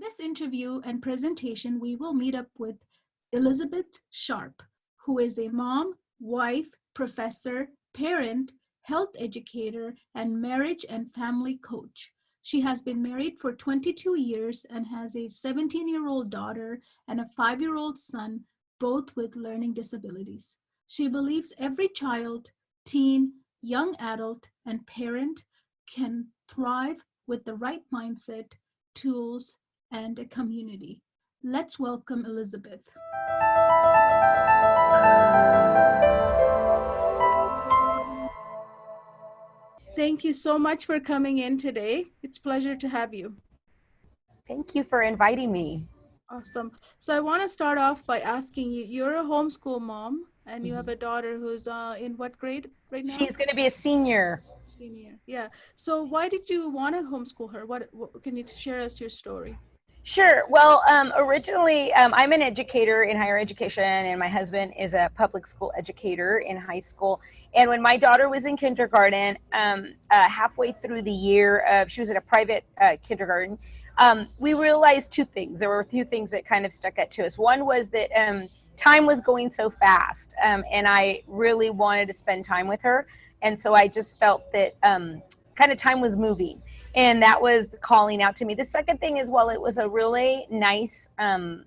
this interview and presentation, we will meet up with Elizabeth Sharpe, who is a mom, wife, professor, parent, health educator, and marriage and family coach. She has been married for 22 years and has a 17-year-old daughter and a 5-year-old son, both with learning disabilities. She believes every child, teen, young adult, and parent can thrive with the right mindset, tools, and a community. Let's welcome Elizabeth. Thank you so much for coming in today. It's a pleasure to have you. Thank you for inviting me. Awesome. So I want to start off by asking you, you're a homeschool mom and you have a daughter who's in what grade right now? She's going to be a senior. Senior, yeah. So why did you want to homeschool her? What can you share us your story? Sure. Well, originally, I'm an educator in higher education, and my husband is a public school educator in high school. And when my daughter was in kindergarten, halfway through the year, she was at a private kindergarten, we realized two things. There were a few things that kind of stuck out to us. One was that time was going so fast, and I really wanted to spend time with her. And so I just felt that kind of time was moving. And that was calling out to me. The second thing is, while it was a really nice,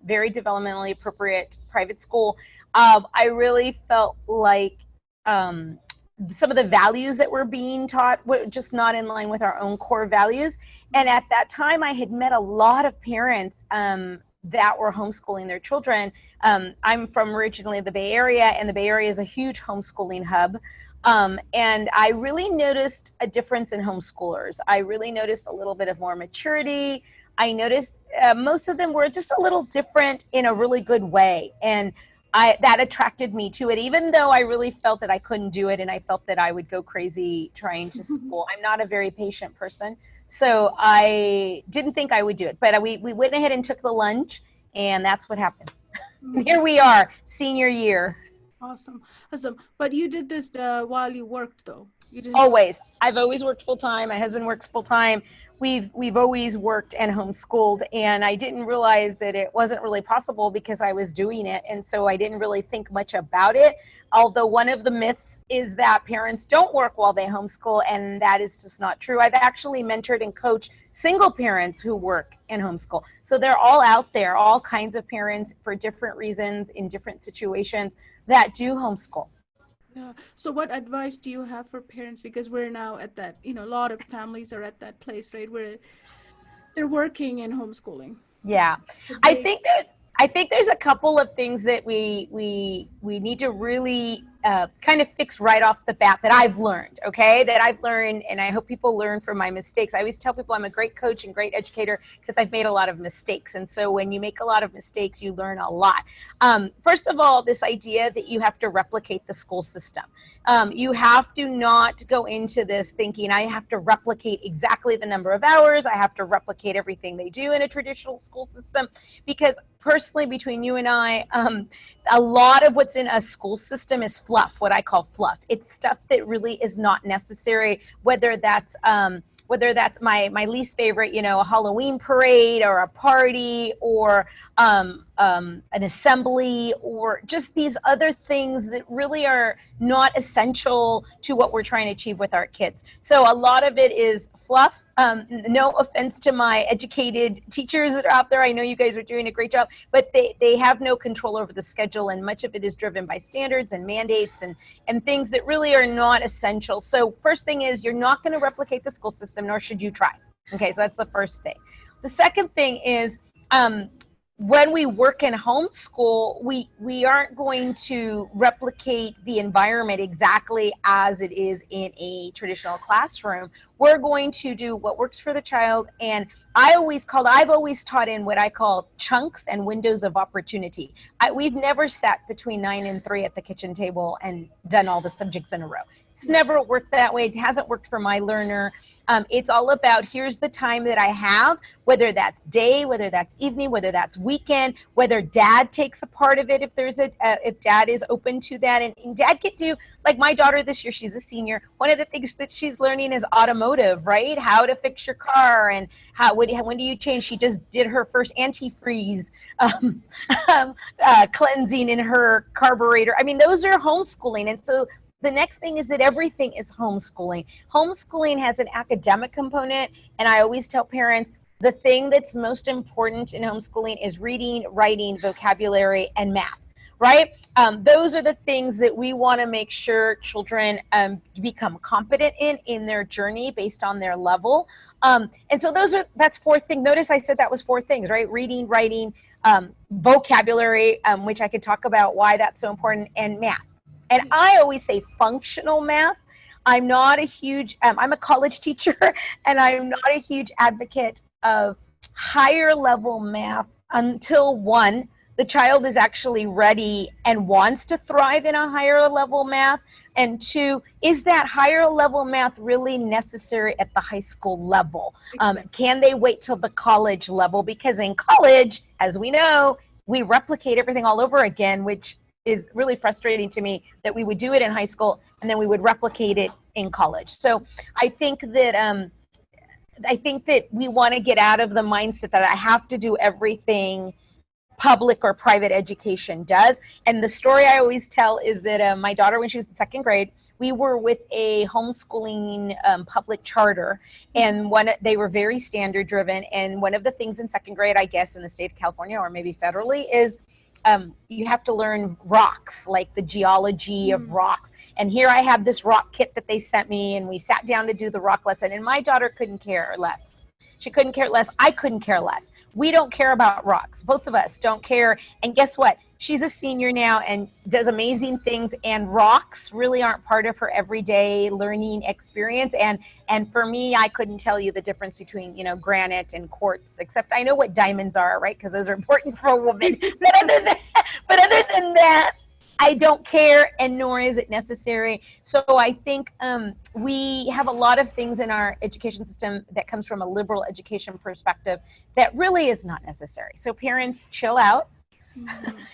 very developmentally appropriate private school, I really felt like some of the values that were being taught were just not in line with our own core values. And at that time, I had met a lot of parents that were homeschooling their children. I'm from originally the Bay Area, and the Bay Area is a huge homeschooling hub. And I really noticed a difference in homeschoolers. I really noticed a little bit of more maturity. I noticed most of them were just a little different in a really good way. And that attracted me to it, even though I really felt that I couldn't do it and I felt that I would go crazy trying to school. I'm not a very patient person, so I didn't think I would do it. But we went ahead and took the lunch, and that's what happened. And here we are, senior year. Awesome. But you did this while you worked, though. You didn't. Always. I've always worked full time. My husband works full time. We've always worked and homeschooled, and I didn't realize that it wasn't really possible because I was doing it, and so I didn't really think much about it. Although one of the myths is that parents don't work while they homeschool, and that is just not true. I've actually mentored and coached single parents who work and homeschool. So they're all out there, all kinds of parents for different reasons in different situations that do homeschool. Yeah. So what advice do you have for parents? Because we're now at that, a lot of families are at that place, right, where they're working and homeschooling. Yeah. I think there's a couple of things that we need to really kind of fix right off the bat that I've learned, and I hope people learn from my mistakes. I always tell people I'm a great coach and great educator because I've made a lot of mistakes. And so when you make a lot of mistakes, you learn a lot. First of all, this idea that you have to replicate the school system. You have to not go into this thinking I have to replicate exactly the number of hours. I have to replicate everything they do in a traditional school system, because personally, between you and I, a lot of what's in a school system is fluff, what I call fluff. It's stuff that really is not necessary, whether that's my least favorite, a Halloween parade or a party or an assembly, or just these other things that really are not essential to what we're trying to achieve with our kids. So a lot of it is fluff. No offense to my educated teachers that are out there. I know you guys are doing a great job, but they have no control over the schedule, and much of it is driven by standards and mandates and things that really are not essential. So first thing is, you're not going to replicate the school system, nor should you try. Okay, so that's the first thing. The second thing is, when we work in homeschool, we aren't going to replicate the environment exactly as it is in a traditional classroom. We're going to do what works for the child, and I've always taught in what I call chunks and windows of opportunity. We've never sat between 9 and 3 at the kitchen table and done all the subjects in a row. It's never worked that way. It hasn't worked for my learner. It's all about, here's the time that I have, whether that's day, whether that's evening, whether that's weekend, whether dad takes a part of it, if dad is open to that. And dad can do, like my daughter this year, she's a senior. One of the things that she's learning is automotive, right? How to fix your car and when do you change? She just did her first antifreeze cleansing in her carburetor. I mean, those are homeschooling. And so the next thing is that everything is homeschooling. Homeschooling has an academic component, and I always tell parents the thing that's most important in homeschooling is reading, writing, vocabulary, and math, right? Those are the things that we want to make sure children become competent in their journey based on their level. And so that's 4 things. Notice I said that was 4 things, right? Reading, writing, vocabulary, which I could talk about why that's so important, and math. And I always say functional math. I'm not a huge, I'm a college teacher, and I'm not a huge advocate of higher level math until 1, the child is actually ready and wants to thrive in a higher level math. And 2, is that higher level math really necessary at the high school level? Can they wait till the college level? Because in college, as we know, we replicate everything all over again, which is really frustrating to me that we would do it in high school and then we would replicate it in college. So I think that we want to get out of the mindset that I have to do everything public or private education does. And the story I always tell is that my daughter, when she was in 2nd grade, we were with a homeschooling public charter, and they were very standard driven. And one of the things in 2nd grade, I guess, in the state of California or maybe federally is you have to learn rocks, like the geology of rocks. And here I have this rock kit that they sent me, and we sat down to do the rock lesson, and my daughter couldn't care less. She couldn't care less. I couldn't care less. We don't care about rocks. Both of us don't care. And guess what? She's a senior now and does amazing things, and rocks really aren't part of her everyday learning experience. And for me, I couldn't tell you the difference between, granite and quartz, except I know what diamonds are, right? Because those are important for a woman. But other than that, I don't care, and nor is it necessary. So I think we have a lot of things in our education system that comes from a liberal education perspective that really is not necessary. So parents, chill out.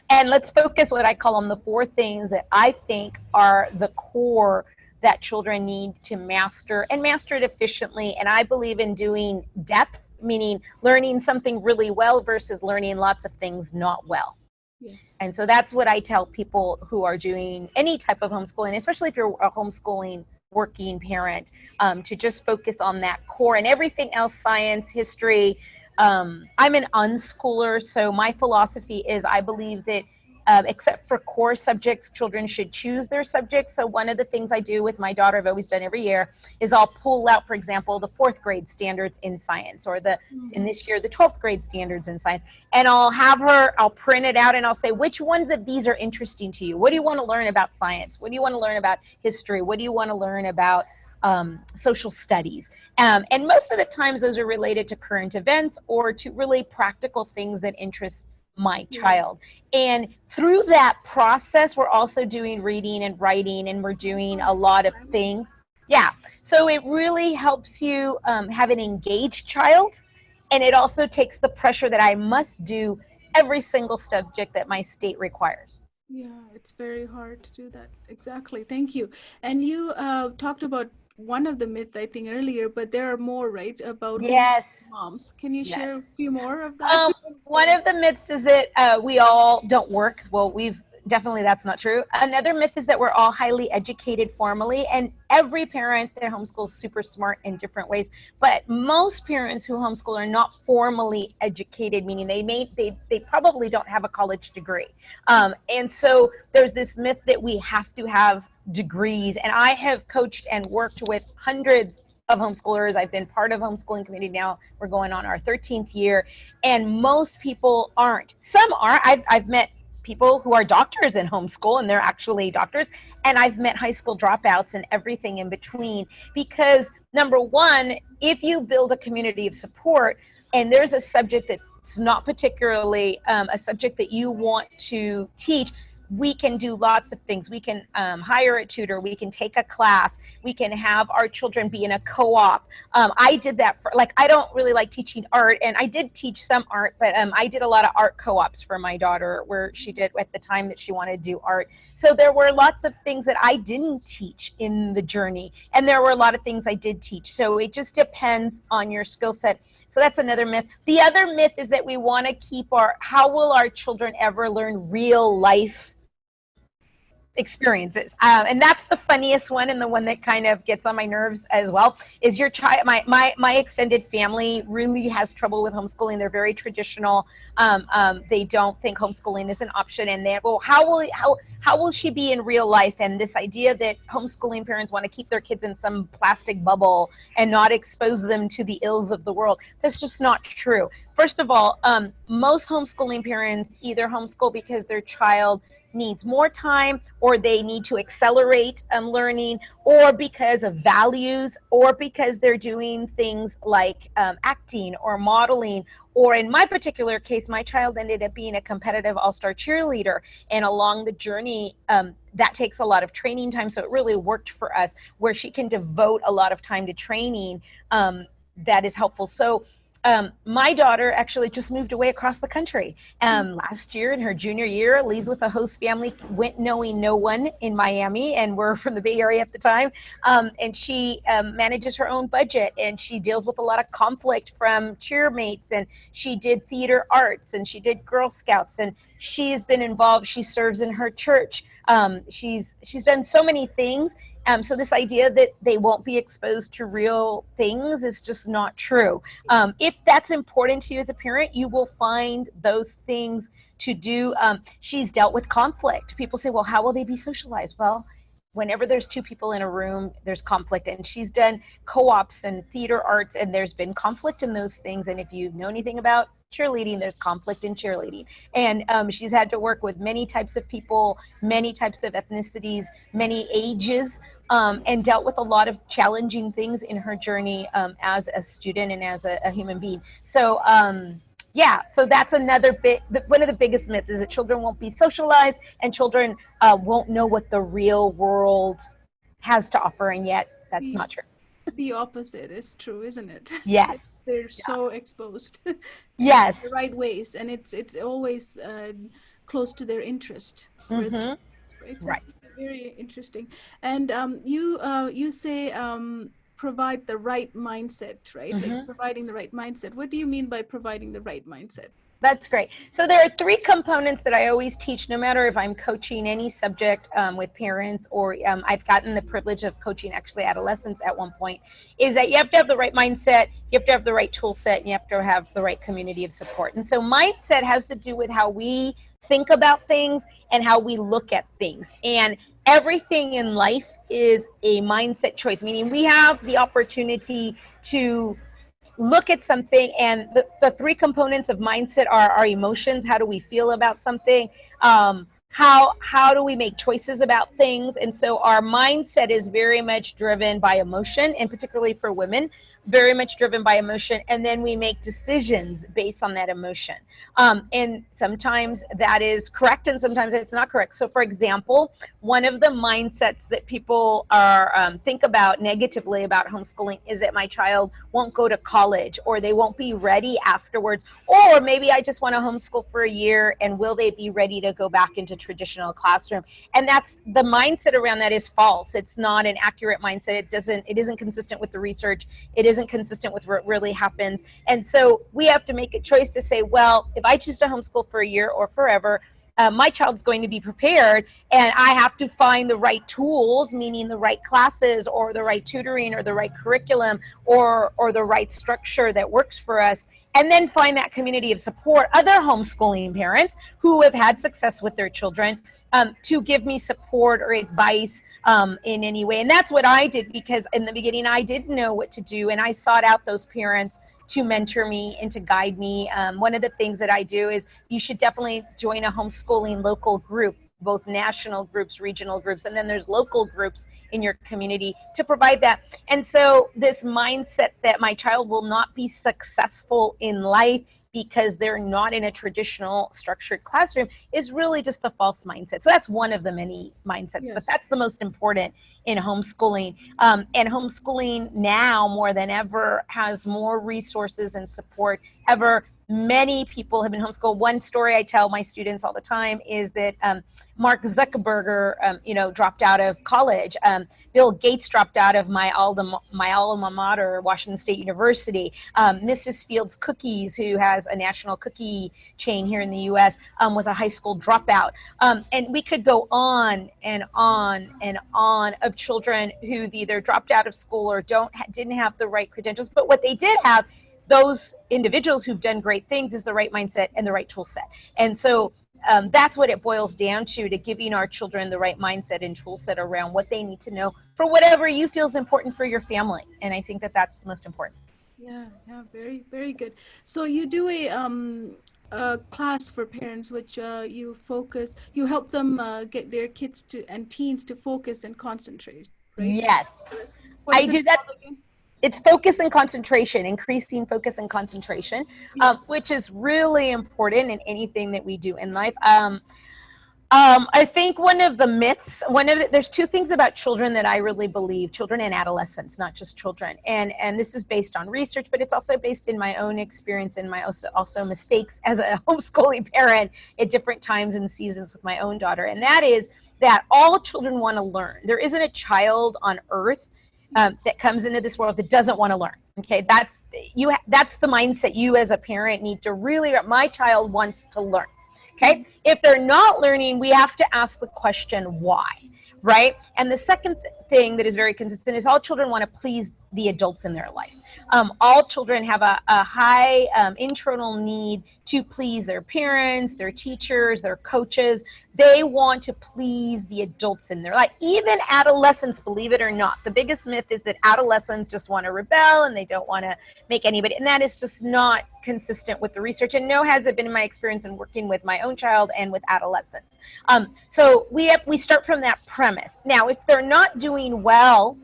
And let's focus what I call them the 4 things that I think are the core that children need to master, and master it efficiently. And I believe in doing depth, meaning learning something really well versus learning lots of things not well. Yes. And so that's what I tell people who are doing any type of homeschooling, especially if you're a homeschooling working parent, to just focus on that core, and everything else, science, history. I'm an unschooler, so my philosophy is I believe that except for core subjects, children should choose their subjects. So one of the things I do with my daughter, I've always done every year, is I'll pull out, for example, the 4th grade standards in science, or in this year, the 12th grade standards in science. And I'll print it out, and I'll say, which ones of these are interesting to you? What do you want to learn about science? What do you want to learn about history? What do you want to learn about social studies? And most of the times those are related to current events or to really practical things that interest my child. And through that process, we're also doing reading and writing, and we're doing a lot of things. Yeah. So it really helps you have an engaged child. And it also takes the pressure that I must do every single subject that my state requires. Yeah, it's very hard to do that. Exactly. Thank you. And you talked about one of the myths, I think, earlier, but there are more, right? About moms. Can you share a few more of that? One of the myths is that we all don't work. Well, definitely that's not true. Another myth is that we're all highly educated formally, and every parent that homeschools is super smart in different ways. But most parents who homeschool are not formally educated, meaning they probably don't have a college degree. And so there's this myth that we have to have degrees. And I have coached and worked with hundreds of homeschoolers. I've been part of homeschooling community now. We're going on our 13th year, and most people aren't. Some are. I've met people who are doctors in homeschool, and they're actually doctors. And I've met high school dropouts and everything in between, because number one, if you build a community of support and there's a subject that's not particularly a subject that you want to teach, we can do lots of things. We can hire a tutor. We can take a class. We can have our children be in a co-op. I did that for, like, I don't really like teaching art, and I did teach some art, but I did a lot of art co-ops for my daughter where she did at the time that she wanted to do art. So there were lots of things that I didn't teach in the journey, and there were a lot of things I did teach. So it just depends on your skill set. So that's another myth. The other myth is that we want to keep how will our children ever learn real life experiences? And that's the funniest one, and the one that kind of gets on my nerves as well, is your child. My extended family really has trouble with homeschooling. They're very traditional. They don't think homeschooling is an option, and they, well, how will she be in real life? And this idea that homeschooling parents want to keep their kids in some plastic bubble and not expose them to the ills of the world. That's just not true. First of all, most homeschooling parents either homeschool because their child needs more time, or they need to accelerate learning, or because of values, or because they're doing things like acting or modeling. Or in my particular case, my child ended up being a competitive all-star cheerleader, and along the journey, that takes a lot of training time. So it really worked for us, where she can devote a lot of time to training. That is helpful. So my daughter actually just moved away across the country last year in her junior year, leaves with a host family, went knowing no one in Miami, and we're from the Bay Area at the time. And she manages her own budget, and she deals with a lot of conflict from cheermates, and she did theater arts, and she did Girl Scouts, and she's been involved. She serves in her church. She's done so many things. So this idea that they won't be exposed to real things is just not true. If that's important to you as a parent, you will find those things to do. She's dealt with conflict. People say, well, how will they be socialized? Well, whenever there's two people in a room, there's conflict. And she's done co-ops and theater arts, and there's been conflict in those things. And if you know anything about cheerleading, there's conflict in cheerleading. And she's had to work with many types of people, many types of ethnicities, many ages, and dealt with a lot of challenging things in her journey as a student and as a human being. So yeah, so that's another bit. One of the biggest myths is that children won't be socialized, and children won't know what the real world has to offer, and yet that's not true. The opposite is true, isn't it? Yes. They're so exposed. Yes. In the right ways, and it's always close to their interest. Mm-hmm. Right. Very interesting. And you say provide the right mindset, right? Mm-hmm. Like providing the right mindset. What do you mean by providing the right mindset? That's great. So there are three components that I always teach, no matter if I'm coaching any subject with parents, or I've gotten the privilege of coaching actually adolescents at one point, is that you have to have the right mindset, you have to have the right tool set, and you have to have the right community of support. And so mindset has to do with how we think about things and how we look at things. And everything in life is a mindset choice, meaning we have the opportunity to look at something, and the three components of mindset are our emotions. How do we feel about something? How do we make choices about things? And so our mindset is very much driven by emotion, and particularly for women, very much driven by emotion. And then we make decisions based on that emotion. And sometimes that is correct, and sometimes it's not correct. So for example, one of the mindsets that people are think about negatively about homeschooling is that my child won't go to college, or they won't be ready afterwards, or maybe I just want to homeschool for a year, and will they be ready to go back into traditional classroom? And that's the mindset around that is false. It's not an accurate mindset. It isn't consistent with the research. It isn't consistent with what really happens. And so we have to make a choice to say, well, if I choose to homeschool for a year or forever, my child's going to be prepared, and I have to find the right tools, meaning the right classes or the right tutoring or the right curriculum or the right structure that works for us, and then find that community of support, other homeschooling parents who have had success with their children, to give me support or advice in any way. And that's what I did, because in the beginning I didn't know what to do, and I sought out those parents to mentor me and to guide me. One of the things that I do is you should definitely join a homeschooling local group, both national groups, regional groups, and then there's local groups in your community to provide that. And so this mindset that my child will not be successful in life because they're not in a traditional structured classroom is really just a false mindset. So that's one of the many mindsets, but Yes. that's the most important in homeschooling. And homeschooling now more than ever has more resources and support ever. Many people have been homeschooled. One story I tell my students all the time is that Mark Zuckerberg, dropped out of college. Bill Gates dropped out of my alma mater, Washington State University. Mrs. Fields Cookies, who has a national cookie chain here in the U.S., was a high school dropout. And we could go on and on and on of children who've either dropped out of school or didn't have the right credentials. But what they did have, those individuals who've done great things, is the right mindset and the right tool set. And so that's what it boils down to giving our children the right mindset and tool set around what they need to know for whatever you feel is important for your family. And I think that that's most important. Yeah, very, very good. So you do a class for parents, which you help them get their kids and teens to focus and concentrate, right? Yes, What I is it do that. called again? It's focus and concentration, increasing focus and concentration, Yes. which is really important in anything that we do in life. I think one of the myths, there's two things about children that I really believe, children and adolescents, not just children. And this is based on research, but it's also based in my own experience and my also mistakes as a homeschooling parent at different times and seasons with my own daughter. And that is that all children want to learn. There isn't a child on earth that comes into this world that doesn't want to learn. Okay, that's the mindset you as a parent need to really, my child wants to learn. Okay, if they're not learning, we have to ask the question why, right? And the second thing that is very consistent is all children want to please the adults in their life. All children have a high internal need to please their parents, their teachers, their coaches. They want to please the adults in their life. Even adolescents, believe it or not. The biggest myth is that adolescents just want to rebel and they don't want to make anybody, and that is just not consistent with the research, and no has it been in my experience in working with my own child and with adolescents. So we start from that premise. Now, if they're not doing well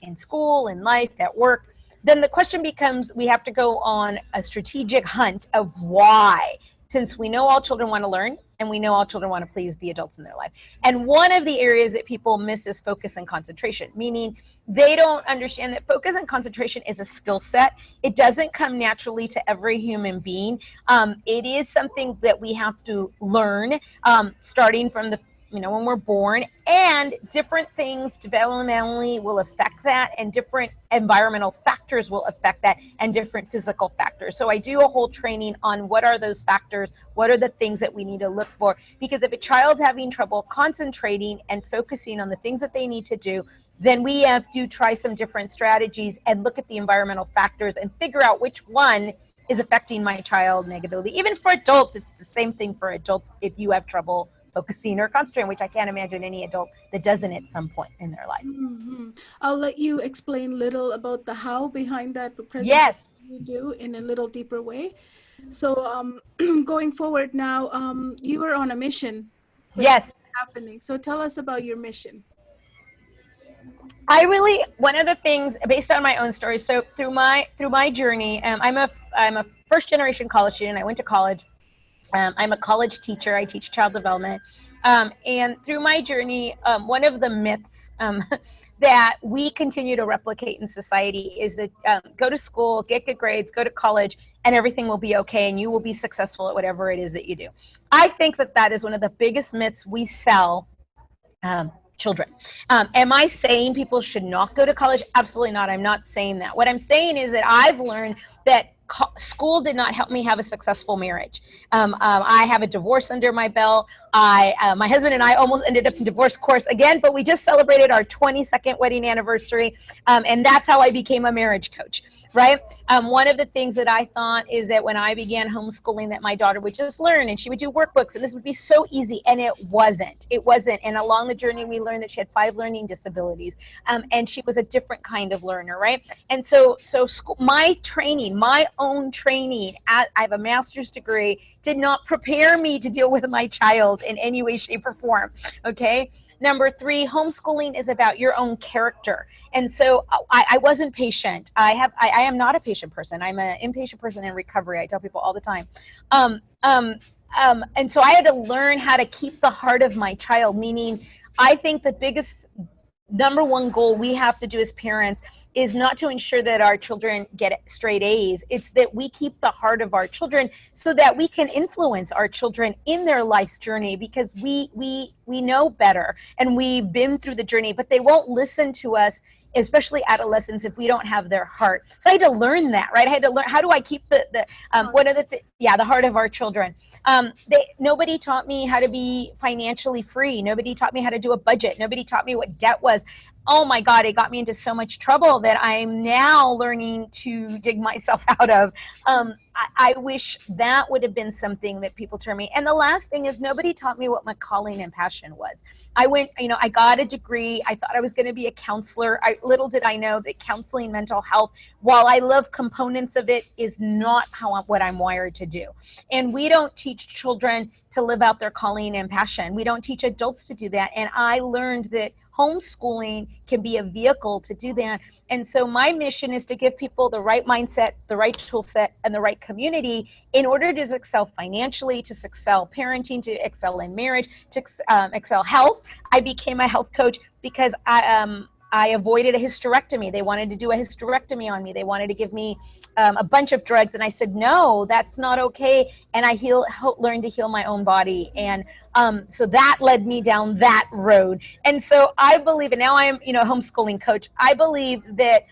in school, in life, at work, then the question becomes, we have to go on a strategic hunt of why, since we know all children want to learn and we know all children want to please the adults in their life. And one of the areas that people miss is focus and concentration, meaning they don't understand that focus and concentration is a skill set. It doesn't come naturally to every human being. It is something that we have to learn, starting from when we're born, and different things developmentally will affect that, and different environmental factors will affect that, and different physical factors. So I do a whole training on what are those factors, what are the things that we need to look for, because if a child's having trouble concentrating and focusing on the things that they need to do, then we have to try some different strategies and look at the environmental factors and figure out which one is affecting my child negatively. Even for adults, it's the same thing for adults if you have trouble focusing or concentrating, which I can't imagine any adult that doesn't at some point in their life. Mm-hmm. I'll let you explain little about the how behind that presentation. Yes. You do in a little deeper way. So going forward now, you are on a mission. Yes. Happening. So tell us about your mission. One of the things based on my own story, so through my journey, I'm a first generation college student. I went to college. I'm a college teacher. I teach child development. And through my journey, one of the myths that we continue to replicate in society is that go to school, get good grades, go to college, and everything will be okay, and you will be successful at whatever it is that you do. I think that is one of the biggest myths we sell children. Am I saying people should not go to college? Absolutely not. I'm not saying that. What I'm saying is that I've learned that school did not help me have a successful marriage. I have a divorce under my belt. My husband and I almost ended up in divorce course again, but we just celebrated our 22nd wedding anniversary, and that's how I became a marriage coach. Right? One of the things that I thought is that when I began homeschooling, that my daughter would just learn and she would do workbooks and this would be so easy, and it wasn't. It wasn't. And along the journey, we learned that she had 5 learning disabilities, and she was a different kind of learner, right? And so school, my own training, I have a master's degree, did not prepare me to deal with my child in any way, shape, or form. Okay. Number three, homeschooling is about your own character. And so I wasn't patient. I am not a patient person. I'm an impatient person in recovery. I tell people all the time. Um, um, and so I had to learn how to keep the heart of my child, meaning I think the biggest number one goal we have to do as parents is not to ensure that our children get straight A's. It's that we keep the heart of our children so that we can influence our children in their life's journey, because we know better and we've been through the journey, but they won't listen to us, especially adolescents, if we don't have their heart. So I had to learn that, right? I had to learn, how do I keep the heart of our children. Nobody taught me how to be financially free. Nobody taught me how to do a budget. Nobody taught me what debt was. Oh my God, it got me into so much trouble that I'm now learning to dig myself out of. I wish that would have been something that people taught me. And the last thing is, nobody taught me what my calling and passion was. I went, I got a degree. I thought I was going to be a counselor. Little did I know that counseling mental health, while I love components of it, is not what I'm wired to do. And we don't teach children to live out their calling and passion. We don't teach adults to do that. And I learned that homeschooling can be a vehicle to do that. And so my mission is to give people the right mindset, the right tool set, and the right community in order to excel financially, to excel parenting, to excel in marriage, to excel health. I became a health coach because I avoided a hysterectomy. They wanted to do a hysterectomy on me. They wanted to give me a bunch of drugs. And I said, no, that's not okay. And I learned to heal my own body. And so that led me down that road. And so I believe, and now I'm, a homeschooling coach, I believe that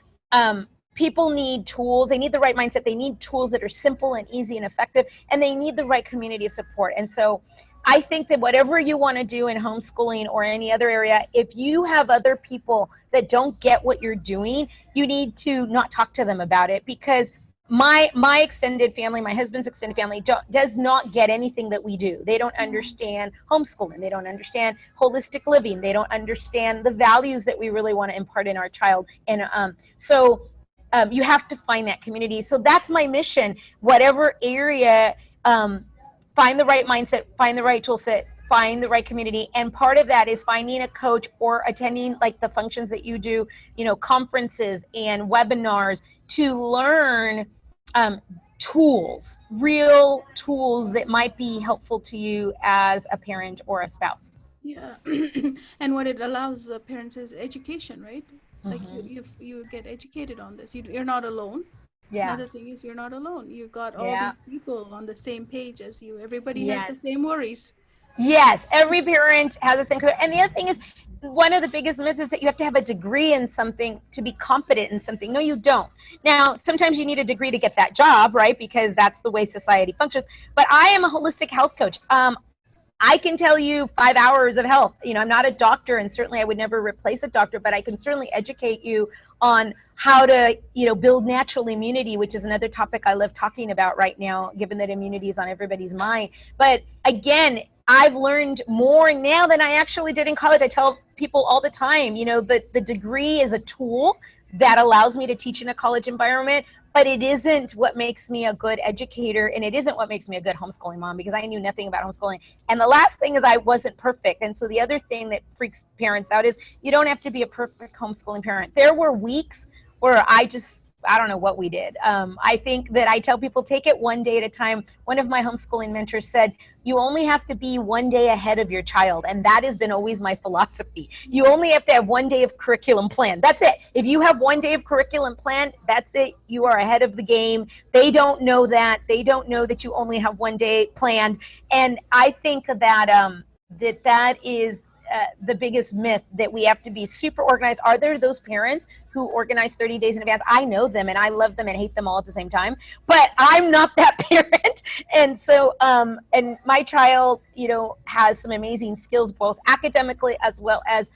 people need tools. They need the right mindset. They need tools that are simple and easy and effective. And they need the right community of support. And so I think that whatever you want to do in homeschooling or any other area, if you have other people that don't get what you're doing, you need to not talk to them about it, because my extended family, my husband's extended family, does not get anything that we do. They don't understand homeschooling. They don't understand holistic living. They don't understand the values that we really want to impart in our child. And so you have to find that community. So that's my mission. Whatever area, find the right mindset, find the right tool set, find the right community. And part of that is finding a coach or attending like the functions that you do, conferences and webinars, to learn tools, real tools that might be helpful to you as a parent or a spouse. Yeah. And what it allows the parents is education, right? Like you get educated on this. You're not alone. Yeah. Another thing is, you're not alone. You've got all these people on the same page as you. Everybody has the same worries. Yes, every parent has the same. And the other thing is, one of the biggest myths is that you have to have a degree in something to be competent in something. No, you don't. Now, sometimes you need a degree to get that job, right? Because that's the way society functions. But I am a holistic health coach. I can tell you 5 hours of health. I'm not a doctor, and certainly I would never replace a doctor, but I can certainly educate you on how to, build natural immunity, which is another topic I love talking about right now, given that immunity is on everybody's mind. But again, I've learned more now than I actually did in college. I tell people all the time, the degree is a tool that allows me to teach in a college environment, but it isn't what makes me a good educator, and it isn't what makes me a good homeschooling mom, because I knew nothing about homeschooling. And the last thing is, I wasn't perfect. And so the other thing that freaks parents out is you don't have to be a perfect homeschooling parent. There were weeks where I don't know what we did. I think that I tell people, take it one day at a time. One of my homeschooling mentors said, you only have to be one day ahead of your child. And that has been always my philosophy. You only have to have one day of curriculum planned. That's it. If you have one day of curriculum planned, that's it. You are ahead of the game. They don't know that. They don't know that you only have one day planned. And I think that that is the biggest myth, that we have to be super organized. Are there those parents who organize 30 days in advance? I know them, and I love them and hate them all at the same time, but I'm not that parent. And so, and my child, has some amazing skills, both academically as well as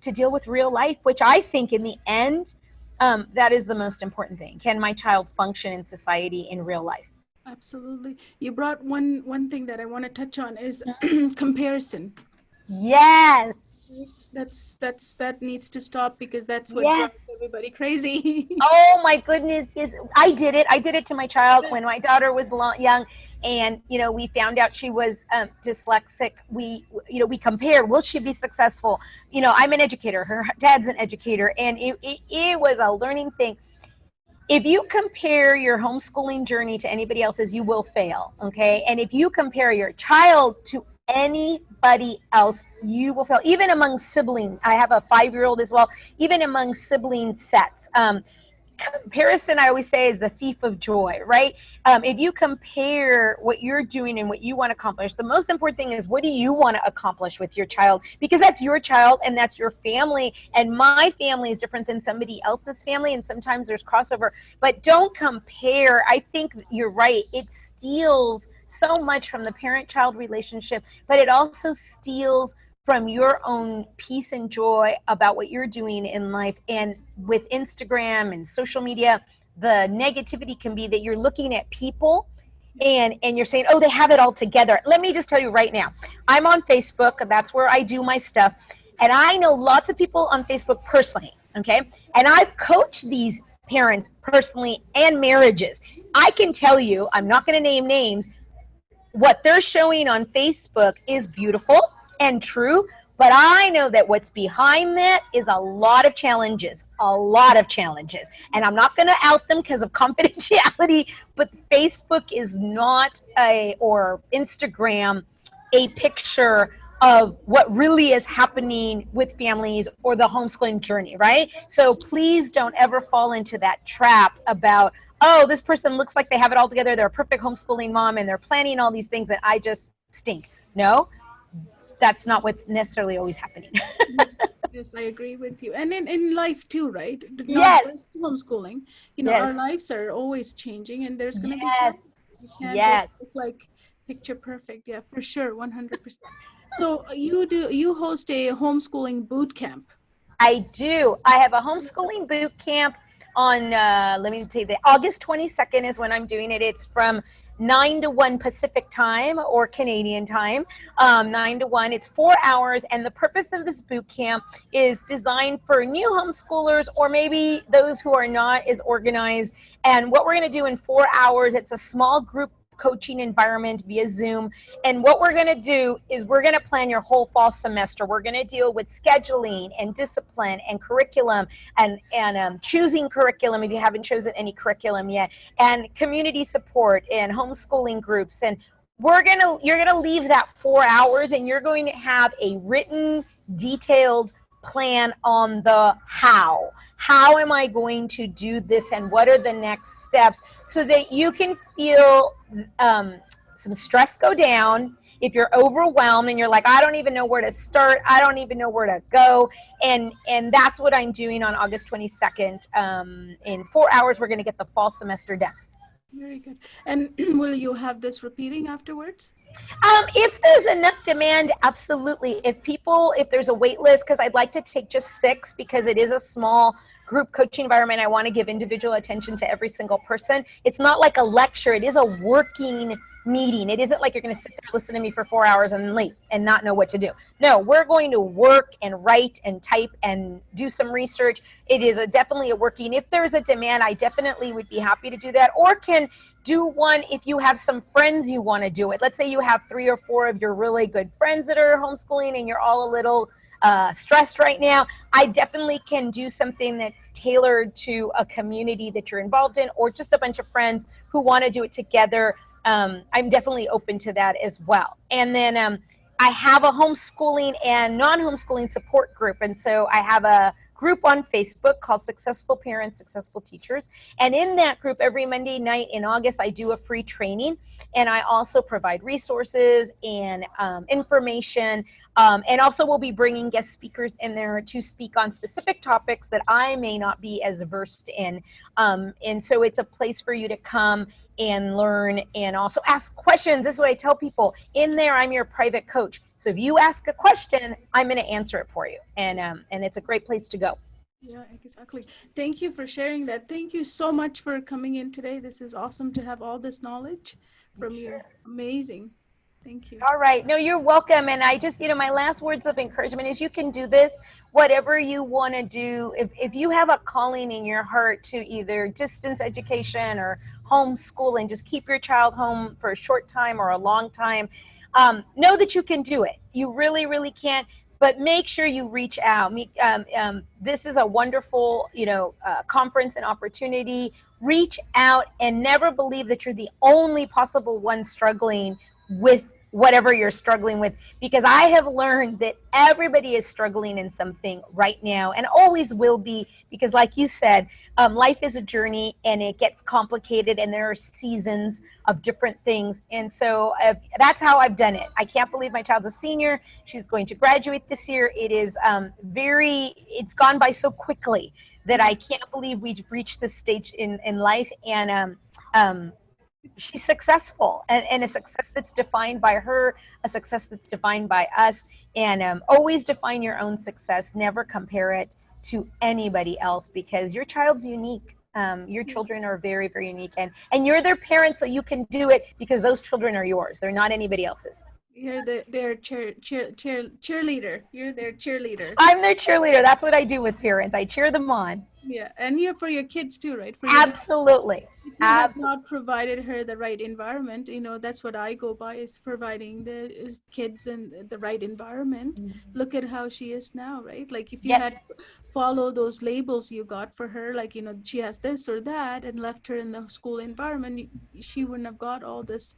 to deal with real life, which I think in the end, that is the most important thing. Can my child function in society in real life? Absolutely. You brought one thing that I want to touch on is comparison. Yes. That needs to stop, because that's what drives everybody crazy. Oh my goodness, yes. I did it to my child when my daughter was young. and we found out she was dyslexic. We compared, will she be successful? I'm an educator, her dad's an educator, and it was a learning thing. If you compare your homeschooling journey to anybody else's, you will fail, okay? And if you compare your child to anybody else, you will fail. Even among siblings, I have a 5-year-old as well, even among sibling sets. Comparison, I always say, is the thief of joy, right? If you compare what you're doing and what you want to accomplish, the most important thing is, what do you want to accomplish with your child? Because that's your child and that's your family. And my family is different than somebody else's family, and sometimes there's crossover. But don't compare. I think you're right. It steals so much from the parent-child relationship, but it also steals from your own peace and joy about what you're doing in life. And with Instagram and social media, the negativity can be that you're looking at people and you're saying, oh, they have it all together. Let me just tell you right now, I'm on Facebook, and that's where I do my stuff. And I know lots of people on Facebook personally, okay? And I've coached these parents personally and marriages. I can tell you, I'm not going to name names, what they're showing on Facebook is beautiful and true, but I know that what's behind that is a lot of challenges, and I'm not going to out them because of confidentiality, but Facebook is not or Instagram a picture of what really is happening with families or the homeschooling journey, right? So please don't ever fall into that trap about, oh, this person looks like they have it all together, they're a perfect homeschooling mom, and they're planning all these things that I just stink. No, that's not what's necessarily always happening. Yes, I agree with you. And in life too, right? Yes. Not just homeschooling. Yes. Our lives are always changing, and there's going to be Yes. challenges. You can't Yes. just look like picture perfect. Yeah, for sure, 100%. So you host a homeschooling boot camp. I do. I have a homeschooling boot camp on, let me see, the August 22nd is when I'm doing it. It's from 9 to 1 Pacific time or Canadian time, 9 to 1. It's 4 hours, and the purpose of this boot camp is designed for new homeschoolers, or maybe those who are not as organized. And what we're going to do in 4 hours, it's a small group coaching environment via Zoom. And what we're going to do is we're going to plan your whole fall semester. We're going to deal with scheduling and discipline and curriculum and choosing curriculum if you haven't chosen any curriculum yet, and community support and homeschooling groups. And you're going to leave that 4 hours, and you're going to have a written, detailed plan on the how. How am I going to do this, and what are the next steps, so that you can feel some stress go down. If you're overwhelmed and you're like, I don't even know where to start, I don't even know where to go, and that's what I'm doing on August 22nd. In 4 hours, we're going to get the fall semester done. Very good. And will you have this repeating afterwards? If there's enough demand, absolutely. If there's a wait list, because I'd like to take just 6, because it is a small group coaching environment. I want to give individual attention to every single person. It's not like a lecture. It is a working meeting. It isn't like you're going to sit there, listen to me for 4 hours and leave and not know what to do. No, we're going to work and write and type and do some research. It is definitely a working. If there's a demand, I definitely would be happy to do that, or can do one if you have some friends you want to do it. Let's say you have 3 or 4 of your really good friends that are homeschooling and you're all a little stressed right now. I definitely can do something that's tailored to a community that you're involved in, or just a bunch of friends who want to do it together. I'm definitely open to that as well. And then I have a homeschooling and non-homeschooling support group. And so I have a group on Facebook called Successful Parents, Successful Teachers. And in that group, every Monday night in August, I do a free training. And I also provide resources and information. And also we'll be bringing guest speakers in there to speak on specific topics that I may not be as versed in. And so it's a place for you to come and learn and also ask questions. This is what I tell people. In there, I'm your private coach. So if you ask a question, I'm going to answer it for you. And it's a great place to go. Yeah, exactly. Thank you for sharing that. Thank you so much for coming in today. This is awesome to have all this knowledge from you. Amazing. Thank you. All right. No, you're welcome. And I just, my last words of encouragement is you can do this, whatever you want to do. If you have a calling in your heart to either distance education or homeschooling, just keep your child home for a short time or a long time, know that you can do it. You really, really can. But make sure you reach out. This is a wonderful, conference and opportunity. Reach out and never believe that you're the only possible one struggling with whatever you're struggling with, because I have learned that everybody is struggling in something right now and always will be, because like you said, life is a journey and it gets complicated and there are seasons of different things. And so that's how I've done it. I can't believe my child's a senior. She's going to graduate this year. It is it's gone by so quickly that I can't believe we've reached this stage in life. And she's successful, and a success that's defined by her, a success that's defined by us. And always define your own success. Never compare it to anybody else, because your child's unique. Your children are very, very unique, and you're their parent, so you can do it because those children are yours. They're not anybody else's. You're their cheerleader. You're their cheerleader. I'm their cheerleader. That's what I do with parents. I cheer them on. Yeah, and you're for your kids too, right? Absolutely. If you have not provided her the right environment, that's what I go by, is providing the kids and the right environment. Mm-hmm. Look at how she is now, right? Like if you had follow those labels you got for her, like, she has this or that, and left her in the school environment, she wouldn't have got all this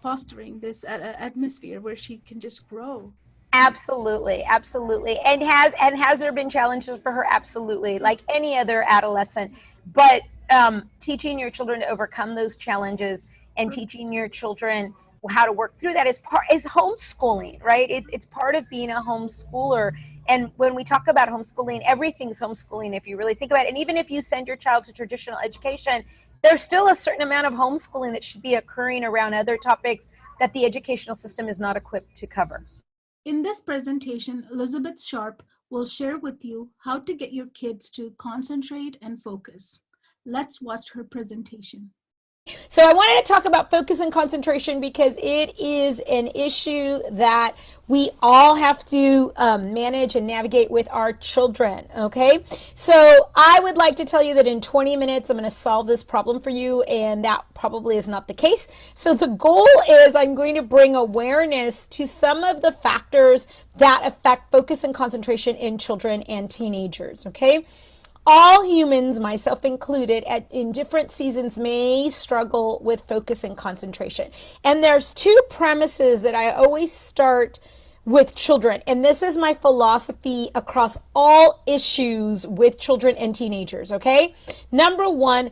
fostering, this atmosphere where she can just grow. Absolutely. And has there been challenges for her? Absolutely, like any other adolescent. But teaching your children to overcome those challenges and teaching your children how to work through that is homeschooling, right? It's part of being a homeschooler. And when we talk about homeschooling, everything's homeschooling if you really think about it. And even if you send your child to traditional education, there's still a certain amount of homeschooling that should be occurring around other topics that the educational system is not equipped to cover. In this presentation, Elizabeth Sharpe will share with you how to get your kids to concentrate and focus. Let's watch her presentation. So I wanted to talk about focus and concentration because it is an issue that we all have to manage and navigate with our children, okay? So I would like to tell you that in 20 minutes, I'm going to solve this problem for you, and that probably is not the case. So the goal is I'm going to bring awareness to some of the factors that affect focus and concentration in children and teenagers, okay? All humans, myself included, in different seasons may struggle with focus and concentration. And there's two premises that I always start with children. And this is my philosophy across all issues with children and teenagers, okay? Number one,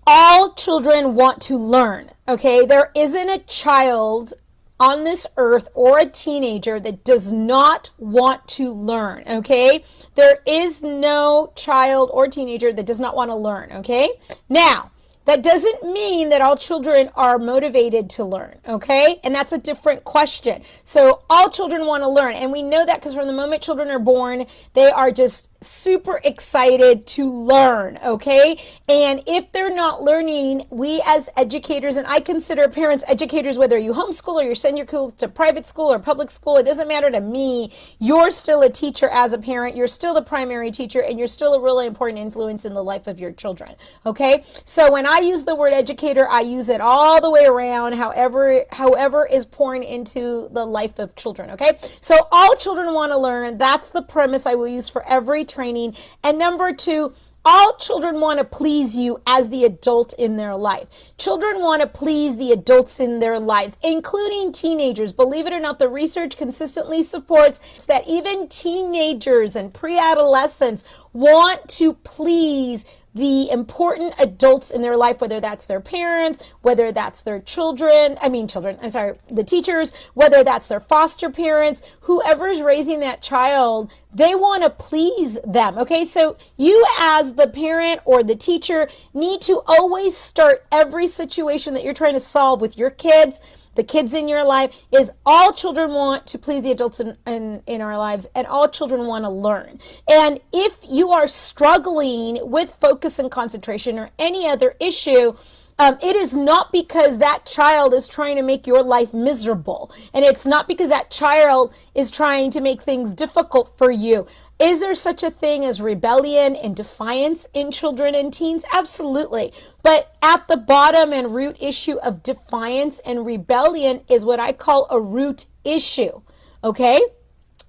all children want to learn, okay? There isn't a child on this earth or a teenager that does not want to learn, okay? There is no child or teenager that does not want to learn, okay? Now, that doesn't mean that all children are motivated to learn, okay? And that's a different question. So all children want to learn, and we know that because from the moment children are born, they are just super excited to learn, okay? And if they're not learning, we as educators, and I consider parents educators, whether you homeschool or you send your kids to private school or public school, it doesn't matter to me. You're still a teacher as a parent. You're still the primary teacher, and you're still a really important influence in the life of your children, okay? So when I use the word educator, I use it all the way around, however is pouring into the life of children, okay? So all children want to learn. That's the premise I will use for every training. And number two, all children want to please you as the adult in their life. Children want to please the adults in their lives, including teenagers. Believe it or not, the research consistently supports that even teenagers and pre-adolescents want to please the important adults in their life, whether that's their parents, whether that's their the teachers, whether that's their foster parents, whoever's raising that child, they want to please them, okay? So you as the parent or the teacher need to always start every situation that you're trying to solve with your kids, the kids in your life, is all children want to please the adults in our lives, and all children want to learn. And if you are struggling with focus and concentration or any other issue, it is not because that child is trying to make your life miserable. And it's not because that child is trying to make things difficult for you. Is there such a thing as rebellion and defiance in children and teens? Absolutely. But at the bottom and root issue of defiance and rebellion is what I call a root issue. Okay?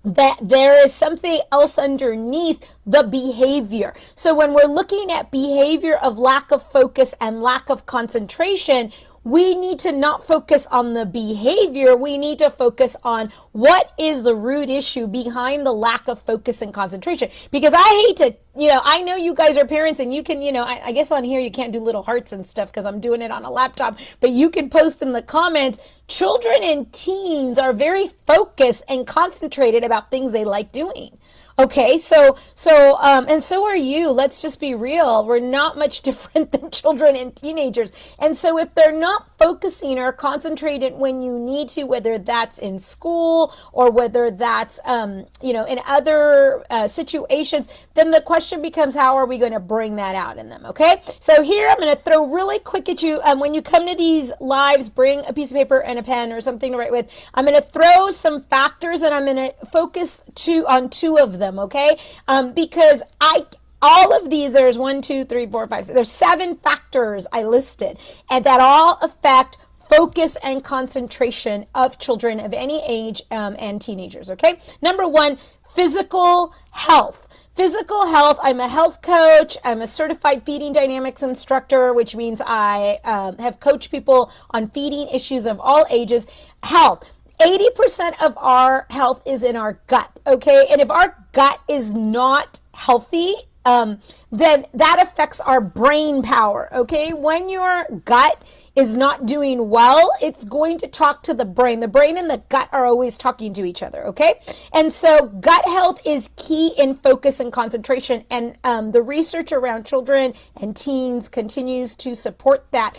That there is something else underneath the behavior. So when we're looking at behavior of lack of focus and lack of concentration, we need to not focus on the behavior. We need to focus on what is the root issue behind the lack of focus and concentration. Because I hate to, I know you guys are parents and you can, I guess on here you can't do little hearts and stuff because I'm doing it on a laptop, but you can post in the comments. Children and teens are very focused and concentrated about things they like doing. Okay, so and so are you. Let's just be real. We're not much different than children and teenagers. And so if they're not focusing or concentrated when you need to, whether that's in school or whether that's, in other situations, then the question becomes, how are we going to bring that out in them? Okay, so here I'm going to throw really quick at you. When you come to these lives, bring a piece of paper and a pen or something to write with. I'm going to throw some factors and I'm going to focus on two of them. Okay, because all of these, there's 1, 2, 3, 4, 5, 6, there's 7 factors I listed, and that all affect focus and concentration of children of any age and teenagers. Okay, number 1, physical health. Physical health, I'm a health coach, I'm a certified feeding dynamics instructor, which means I have coached people on feeding issues of all ages. Health. 80% of our health is in our gut, okay? And if our gut is not healthy, then that affects our brain power, okay? When your gut is not doing well, it's going to talk to the brain. The brain and the gut are always talking to each other, okay? And so gut health is key in focus and concentration, and the research around children and teens continues to support that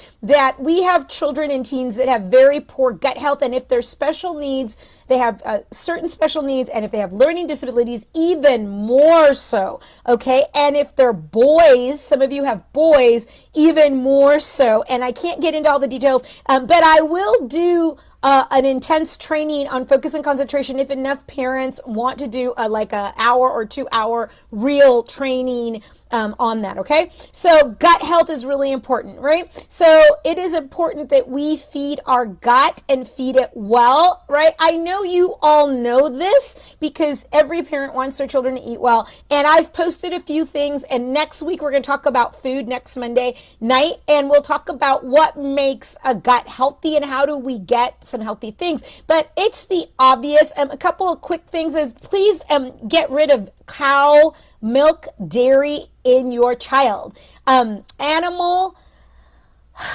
we have children and teens that have very poor gut health, and if there's special needs, they have certain special needs, and if they have learning disabilities, even more so, okay? And if they're boys, some of you have boys, even more so. And I can't get into all the details, but I will do an intense training on focus and concentration if enough parents want to do like an hour or 2 hour real training on that, okay? So gut health is really important, right? So it is important that we feed our gut and feed it well, right? I know you all know this because every parent wants their children to eat well, and I've posted a few things, and next week we're going to talk about food next Monday night, and we'll talk about what makes a gut healthy and how do we get some healthy things. But it's the obvious. A couple of quick things is please get rid of cow milk, dairy in your child. Animal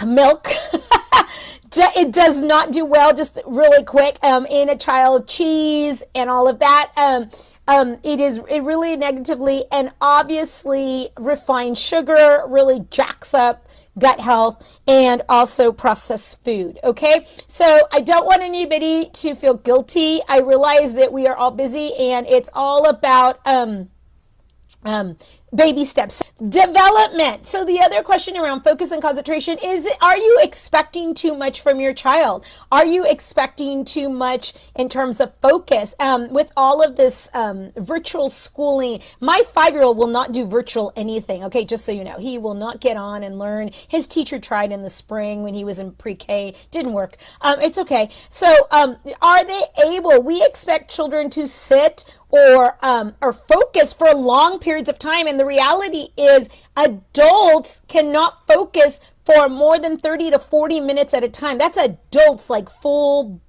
milk, it does not do well, just really quick, in a child. Cheese and all of that. It really negatively, and obviously refined sugar really jacks up gut health, and also processed food, okay? So I don't want anybody to feel guilty. I realize that we are all busy, and it's all about baby steps. Development. So the other question around focus and concentration is, are you expecting too much from your child? Are you expecting too much in terms of focus? With all of this virtual schooling, my 5-year-old will not do virtual anything, okay, just so you know. He will not get on and learn. His teacher tried in the spring when he was in pre-K. Didn't work. It's okay. So are they able? We expect children to sit or focus for long periods of time, and the reality is adults cannot focus for more than 30 to 40 minutes at a time. That's adults, like full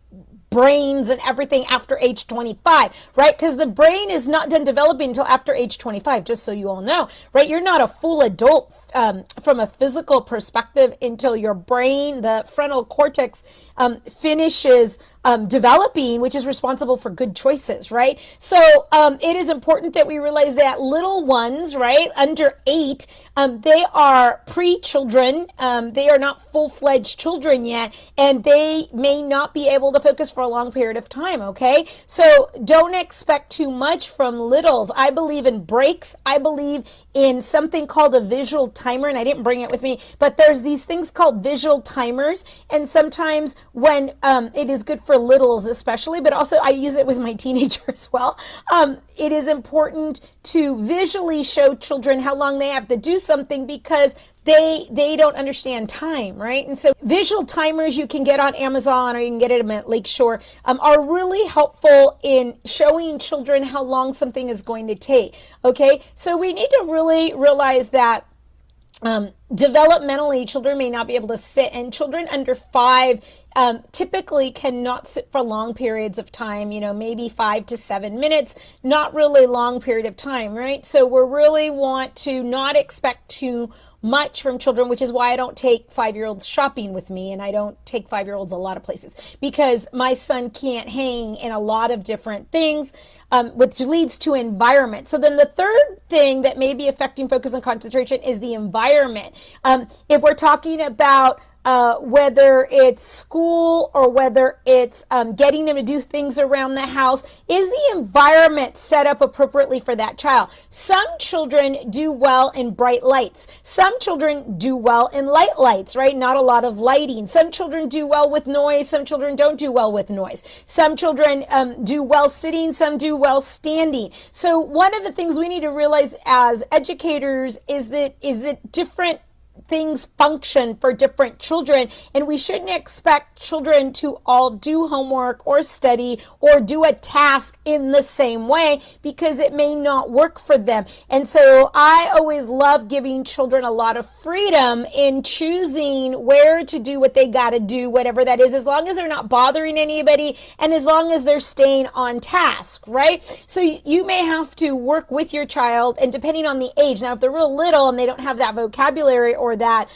brains and everything after age 25, right? Because the brain is not done developing until after age 25, just so you all know, right? You're not a full adult from a physical perspective until your brain, the frontal cortex, finishes developing, which is responsible for good choices, right? So it is important that we realize that little ones, right, under 8, they are pre-children. They are not full-fledged children yet, and they may not be able to focus for a long period of time, okay? So don't expect too much from littles. I believe in breaks. I believe in something called a visual timer, and I didn't bring it with me, but there's these things called visual timers, and sometimes when it is good for for littles especially, but also I use it with my teenager as well. It is important to visually show children how long they have to do something, because they don't understand time, right? And so visual timers you can get on Amazon, or you can get them at Lakeshore, are really helpful in showing children how long something is going to take. Okay, so we need to really realize that developmentally, children may not be able to sit, and children under 5 typically cannot sit for long periods of time, maybe 5 to 7 minutes, not really long period of time, right? So we really want to not expect too much from children, which is why I don't take 5-year-olds shopping with me, and I don't take 5-year-olds a lot of places, because my son can't hang in a lot of different things, which leads to environment. So then the third thing that may be affecting focus and concentration is the environment. If we're talking about whether it's school or whether it's getting them to do things around the house, is the environment set up appropriately for that child? Some children do well in bright lights. Some children do well in light lights, right? Not a lot of lighting. Some children do well with noise. Some children don't do well with noise. Some children do well sitting. Some do well standing. So one of the things we need to realize as educators is that different things function for different children, and we shouldn't expect children to all do homework or study or do a task in the same way, because it may not work for them. And so I always love giving children a lot of freedom in choosing where to do what they got to do, whatever that is, as long as they're not bothering anybody and as long as they're staying on task, right? So you may have to work with your child, and depending on the age. Now, if they're real little and they don't have that vocabulary or that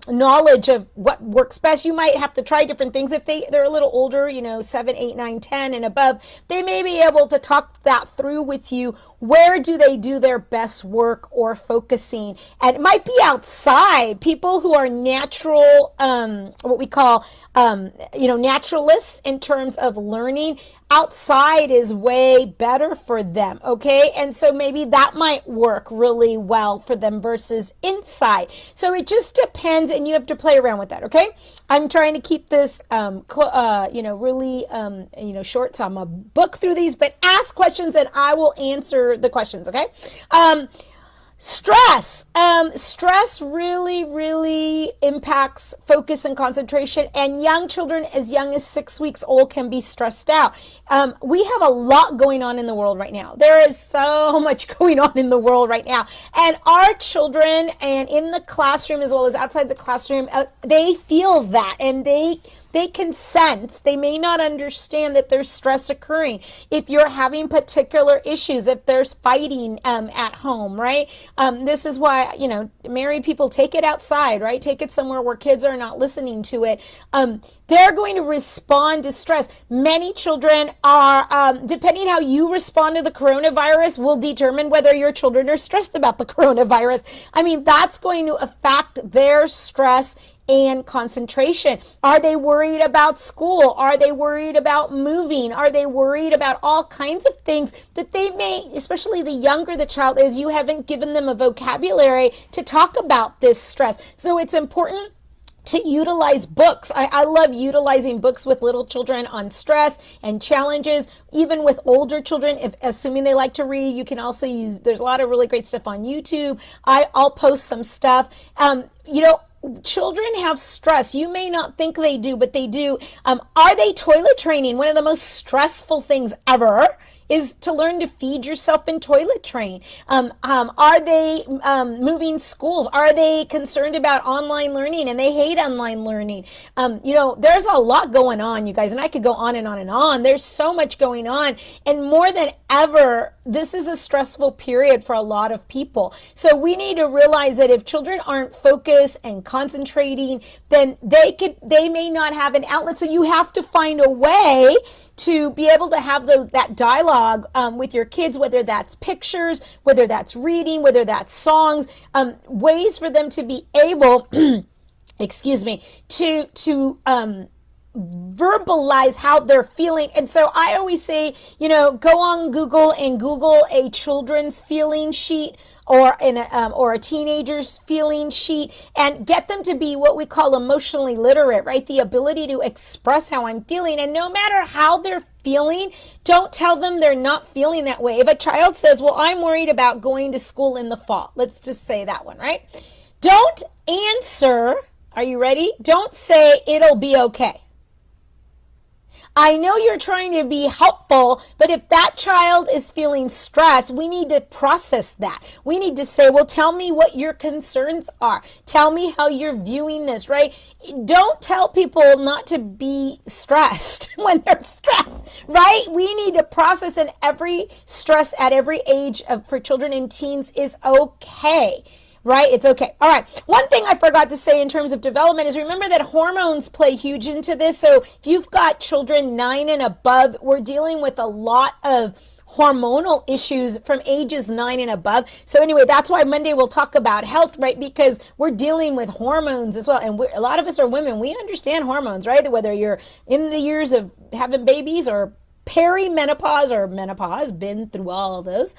knowledge of what works best, you might have to try different things. If they're a little older, 7, 8, 9, 10 and above, they may be able to talk that through with you. Where do they do their best work or focusing? And it might be outside. People who are natural, what we call, naturalists in terms of learning, outside is way better for them, okay? And so maybe that might work really well for them versus inside. So it just depends, and you have to play around with that, okay? I'm trying to keep this, really, short, so I'm gonna book through these, but ask questions and I will answer the questions, okay? Stress. Stress really impacts focus and concentration, and young children as young as 6 weeks old can be stressed out. We have a lot going on in the world right now. There is so much going on in the world right now, and our children, and in the classroom as well as outside the classroom, they feel that, and they can sense. They may not understand that there's stress occurring. If you're having particular issues, if there's fighting at home, right? This is why, married people, take it outside, right? Take it somewhere where kids are not listening to it. They're going to respond to stress. Many children are, depending how you respond to the coronavirus will determine whether your children are stressed about the coronavirus. I mean, that's going to affect their stress and concentration. Are they worried about school? Are they worried about moving? Are they worried about all kinds of things that they may, especially the younger the child is, you haven't given them a vocabulary to talk about this stress. So it's important to utilize books. I love utilizing books with little children on stress and challenges. Even with older children, assuming they like to read, you can also use, there's a lot of really great stuff on YouTube. I'll post some stuff. Children have stress. You may not think they do, but they do. Are they toilet training? One of the most stressful things ever is to learn to feed yourself and toilet train. Are they moving schools? Are they concerned about online learning and they hate online learning? There's a lot going on, you guys, and I could go on and on and on. There's so much going on, and more than ever, this is a stressful period for a lot of people. So we need to realize that if children aren't focused and concentrating, then they may not have an outlet. So you have to find a way to be able to have that dialogue with your kids, whether that's pictures, whether that's reading, whether that's songs, ways for them to be able, excuse me, to verbalize how they're feeling. And so I always say, go on Google and Google a children's feeling sheet or or a teenager's feeling sheet, and get them to be what we call emotionally literate, right? The ability to express how I'm feeling. And no matter how they're feeling, don't tell them they're not feeling that way. If a child says, well, I'm worried about going to school in the fall, let's just say that one, right? Don't answer, are you ready? Don't say it'll be okay. I know you're trying to be helpful, but if that child is feeling stressed, we need to process that. We need to say, well, tell me what your concerns are. Tell me how you're viewing this, right? Don't tell people not to be stressed when they're stressed, right? We need to process, and every stress at every age for children and teens is okay. Right? It's okay. All right. One thing I forgot to say in terms of development is remember that hormones play huge into this. So if you've got children 9 and above, we're dealing with a lot of hormonal issues from ages 9 and above. So anyway, that's why Monday we'll talk about health, right? Because we're dealing with hormones as well. And a lot of us are women. We understand hormones, right? Whether you're in the years of having babies or perimenopause or menopause, been through all of those.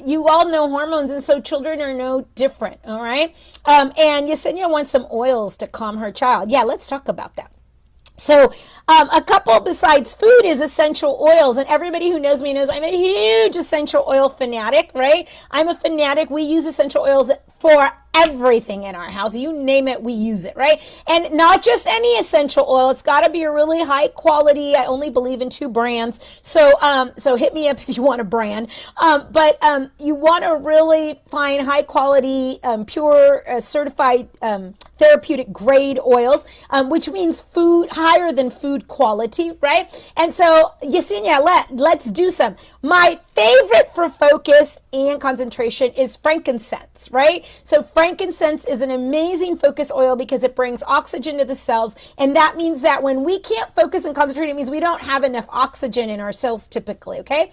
You all know hormones, and so children are no different, all right? And Yesenia wants some oils to calm her child. Yeah, let's talk about that. So a couple besides food is essential oils, and everybody who knows me knows I'm a huge essential oil fanatic, right? I'm a fanatic. We use essential oils for everything in our house. You name it, we use it, right? And not just any essential oil. It's got to be a really high quality. I only believe in 2 brands. So hit me up if you want a brand. But you want to really find high quality, pure, certified therapeutic grade oils, which means food higher than food quality, right? And so Yesenia, let's do some. My favorite for focus and concentration is frankincense, right? So frankincense is an amazing focus oil because it brings oxygen to the cells, and that means that when we can't focus and concentrate, it means we don't have enough oxygen in our cells typically, okay?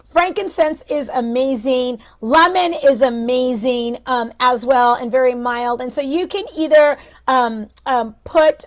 Frankincense is amazing. Lemon is amazing as well, and very mild. And so you can either put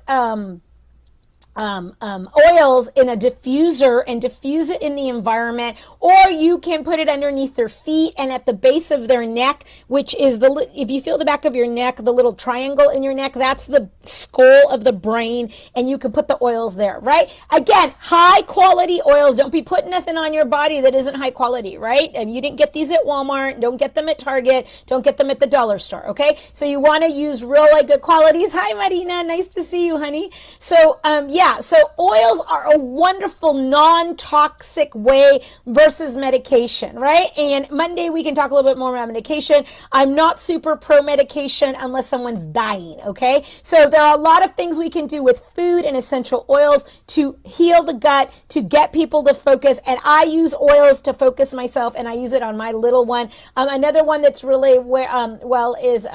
oils in a diffuser and diffuse it in the environment, or you can put it underneath their feet and at the base of their neck, which is if you feel the back of your neck, the little triangle in your neck, that's the skull of the brain, and you can put the oils there, right? Again, high quality oils. Don't be putting nothing on your body that isn't high quality, right? And you didn't get these at Walmart. Don't get them at Target. Don't get them at the dollar store, okay? So you want to use really good qualities. Hi, Marina. Nice to see you, honey. So, so oils are a wonderful non-toxic way versus medication, right? And Monday we can talk a little bit more about medication. I'm not super pro medication unless someone's dying, okay? So there are a lot of things we can do with food and essential oils to heal the gut, to get people to focus. And I use oils to focus myself, and I use it on my little one. Another one that's really is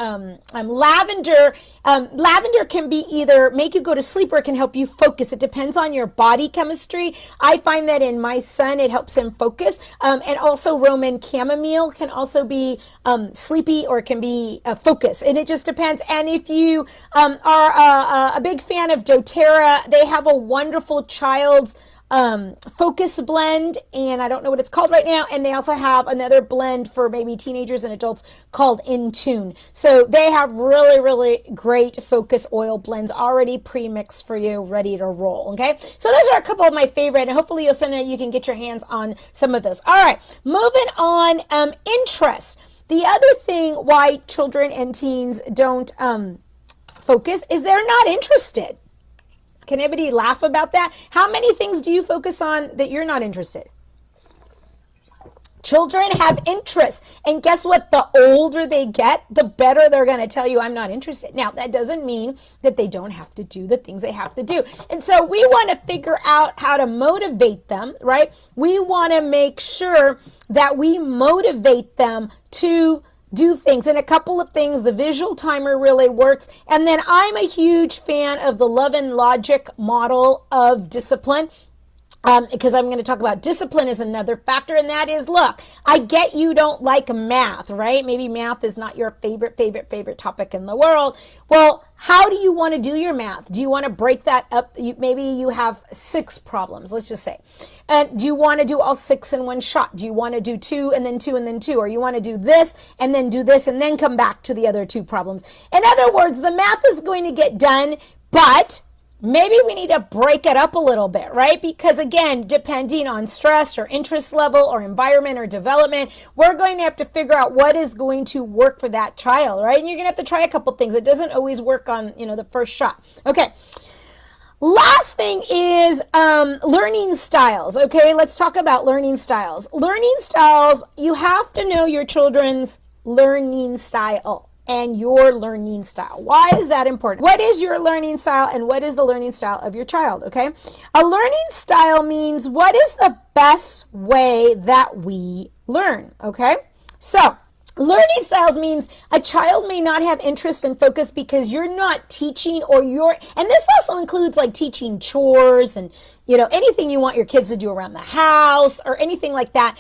lavender. Lavender can be either make you go to sleep or it can help you focus. It depends on your body chemistry. I find that in my son, it helps him focus. And also Roman chamomile can also be sleepy or it can be focus. And it just depends. And if you are a big fan of doTERRA, they have a wonderful child's focus blend, and I don't know what it's called right now, and they also have another blend for maybe teenagers and adults called In Tune. So they have really, really great focus oil blends already pre-mixed for you, ready to roll, okay? So those are a couple of my favorite, and hopefully you can get your hands on some of those. All right, moving on, interest. The other thing why children and teens don't focus is they're not interested. Can anybody laugh about that? How many things do you focus on that you're not interested? Children have interests, and guess what? The older they get, the better they're going to tell you, I'm not interested. Now, that doesn't mean that they don't have to do the things they have to do. And so we want to figure out how to motivate them, right? We want to make sure that we motivate them to do things. And a couple of things, the visual timer really works. And then I'm a huge fan of the love and logic model of discipline. because I'm going to talk about discipline is another factor, and that is, look, I get you don't like math, right? Maybe math is not your favorite topic in the world. Well, how do you want to do your math? Do you want to break that up? Maybe you have 6 problems, let's just say. And do you want to do all 6 in one shot? Do you want to do 2 and then 2 and then 2? Or you want to do this and then do this and then come back to the other 2 problems? In other words, the math is going to get done, but maybe we need to break it up a little bit, right? Because again, depending on stress or interest level or environment or development, we're going to have to figure out what is going to work for that child, right? And you're going to have to try a couple things. It doesn't always work on, the first shot. Okay. Last thing is learning styles. Okay, let's talk about learning styles. Learning styles, you have to know your children's learning style and your learning style. Why is that important? What is your learning style and what is the learning style of your child, okay? A learning style means what is the best way that we learn, okay? So, learning styles means a child may not have interest and focus because you're not teaching and this also includes like teaching chores and, anything you want your kids to do around the house or anything like that.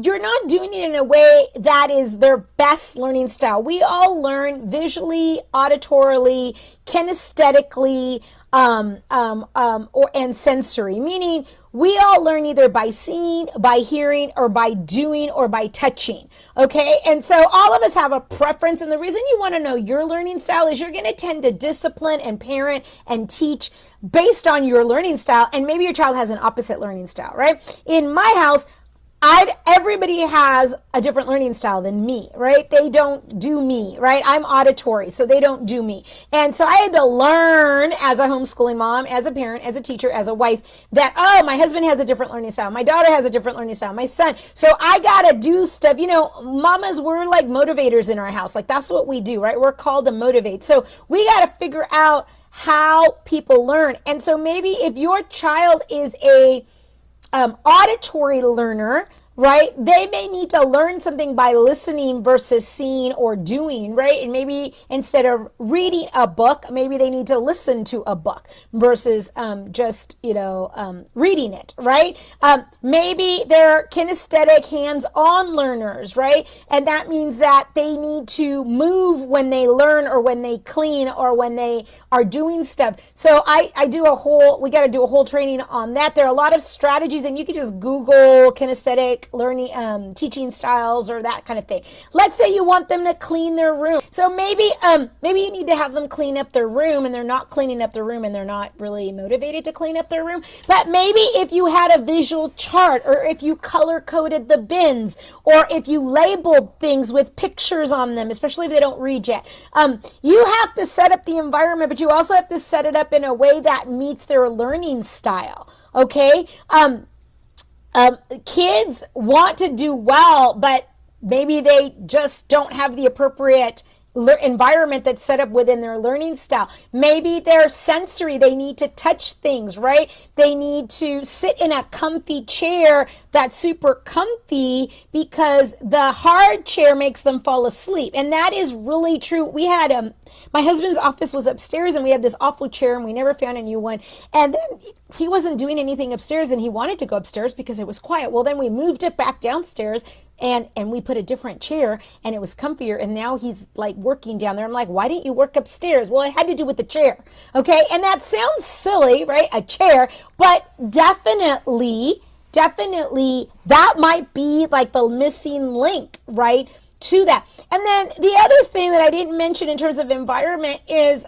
You're not doing it in a way that is their best learning style. We all learn visually, auditorily, kinesthetically, and sensory, meaning we all learn either by seeing, by hearing, or by doing, or by touching, okay? And so all of us have a preference, and the reason you want to know your learning style is you're going to tend to discipline and parent and teach based on your learning style, and maybe your child has an opposite learning style, right? In my house, everybody has a different learning style than me, right? They don't do me, right? I'm auditory, so they don't do me. And so I had to learn as a homeschooling mom, as a parent, as a teacher, as a wife, that, my husband has a different learning style. My daughter has a different learning style. My son. So I got to do stuff. Mamas, we're like motivators in our house. Like that's what we do, right? We're called to motivate. So we got to figure out how people learn. And so maybe if your child is a auditory learner, right? They may need to learn something by listening versus seeing or doing, right? And maybe instead of reading a book, maybe they need to listen to a book versus just, reading it, right? Maybe they're kinesthetic, hands-on learners, right? And that means that they need to move when they learn or when they clean or when they are doing stuff. So we got to do a whole training on that. There are a lot of strategies, and you can just Google kinesthetic learning, teaching styles or that kind of thing. Let's say you want them to clean their room. So maybe you need to have them clean up their room and they're not cleaning up their room and they're not really motivated to clean up their room. But maybe if you had a visual chart or if you color coded the bins or if you labeled things with pictures on them, especially if they don't read yet, you have to set up the environment, but you also have to set it up in a way that meets their learning style. Okay? Kids want to do well, but maybe they just don't have the appropriate environment that's set up within their learning style. Maybe they're sensory. They need to touch things, right? They need to sit in a comfy chair that's super comfy because the hard chair makes them fall asleep. And that is really true. We had my husband's office was upstairs and we had this awful chair and we never found a new one. And then he wasn't doing anything upstairs and he wanted to go upstairs because it was quiet. Well, then we moved it back downstairs and we put a different chair and it was comfier, and now he's like working down there. I'm like, why didn't you work upstairs? Well, it had to do with the chair. Okay. And that sounds silly, right? A chair, but definitely that might be like the missing link, right, to that. And then the other thing that I didn't mention in terms of environment is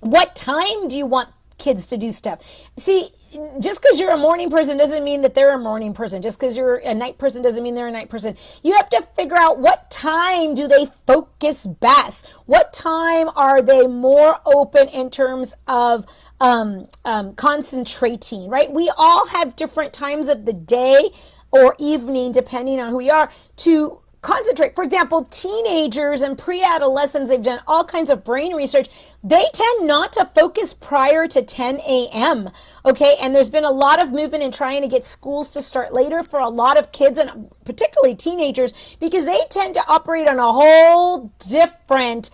what time do you want kids to do stuff? See, just because you're a morning person doesn't mean that they're a morning person. Just because you're a night person doesn't mean they're a night person. You have to figure out what time do they focus best? What time are they more open in terms of concentrating, right? We all have different times of the day or evening, depending on who we are, to concentrate. For example, teenagers and pre-adolescents, they've done all kinds of brain research. They tend not to focus prior to 10 a.m. Okay, and there's been a lot of movement in trying to get schools to start later for a lot of kids and particularly teenagers because they tend to operate on a whole different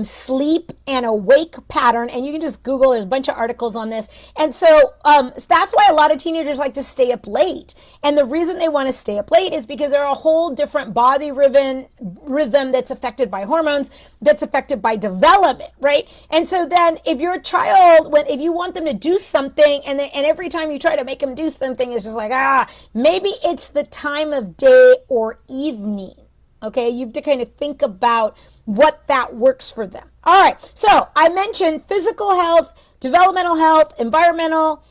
sleep and awake pattern. And you can just Google, there's a bunch of articles on this. And so that's why a lot of teenagers like to stay up late. And the reason they want to stay up late is because there are a whole different body rhythm that's affected by hormones, that's affected by development, right? And so then if your child, if you want them to do something and every time you try to make them do something, it's just like, maybe it's the time of day or evening. Okay, you have to kind of think about what that works for them. All right, so I mentioned physical health, developmental health, environmental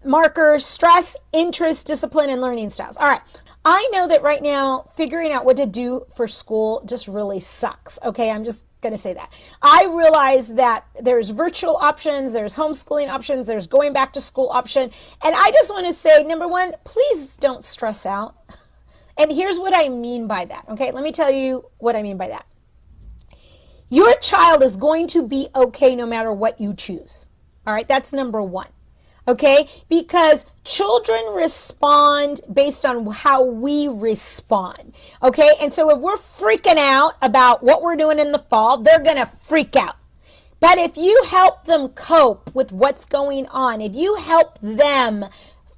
markers, stress, interest, discipline, and learning styles. All right, I know that right now figuring out what to do for school just really sucks. Okay, I'm just going to say that. I realize that there's virtual options, there's homeschooling options, there's going back to school option. And I just want to say, number one, please don't stress out. And here's what I mean by that. Okay, let me tell you what I mean by that. Your child is going to be okay no matter what you choose. All right, that's number one. Okay, because children respond based on how we respond. Okay, and so if we're freaking out about what we're doing in the fall, they're going to freak out. But if you help them cope with what's going on, if you help them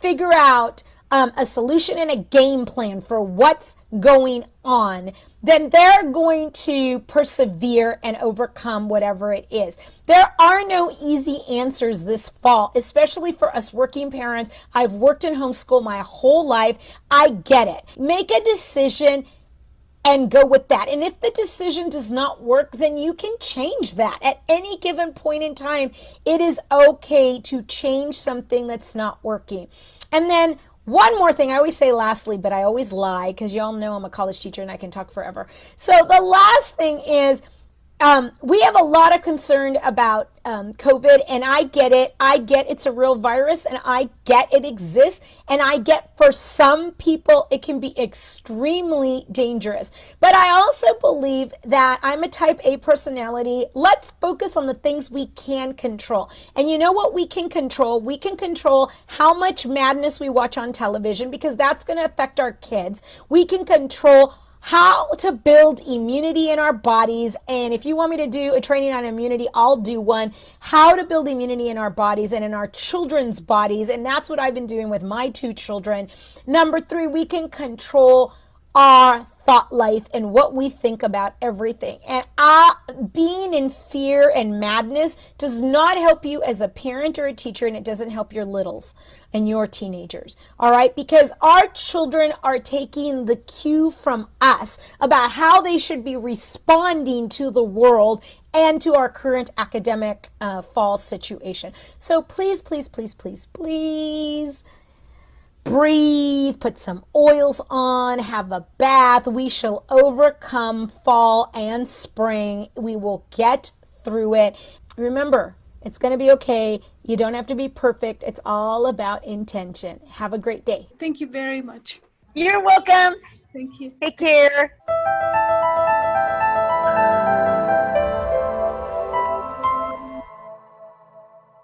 figure out a solution and a game plan for what's going on, then they're going to persevere and overcome whatever it is. There are no easy answers this fall, especially for us working parents. I've worked in homeschool my whole life. I get it. Make a decision and go with that. And if the decision does not work, then you can change that. At any given point in time, it is okay to change something that's not working. And then one more thing, I always say lastly, but I always lie because y'all know I'm a college teacher and I can talk forever. So the last thing is we have a lot of concern about COVID, and I get it. I get it's a real virus, and I get it exists, and I get for some people it can be extremely dangerous. But I also believe that I'm a type A personality. Let's focus on the things we can control. And you know what we can control? We can control how much madness we watch on television because that's going to affect our kids. We can control how to build immunity in our bodies. And if you want me to do a training on immunity, I'll do one. How to build immunity in our bodies and in our children's bodies. And that's what I've been doing with my 2 children. Number 3, we can control our thought life and what we think about everything. And being in fear and madness does not help you as a parent or a teacher, and it doesn't help your littles and your teenagers. All right, because our children are taking the cue from us about how they should be responding to the world and to our current academic fall situation. So please, please, please, please, please breathe, put some oils on, have a bath. We shall overcome fall and spring. We will get through it. Remember, it's going to be okay. You don't have to be perfect. It's all about intention. Have a great day. Thank you very much. You're welcome. Thank you. Take care.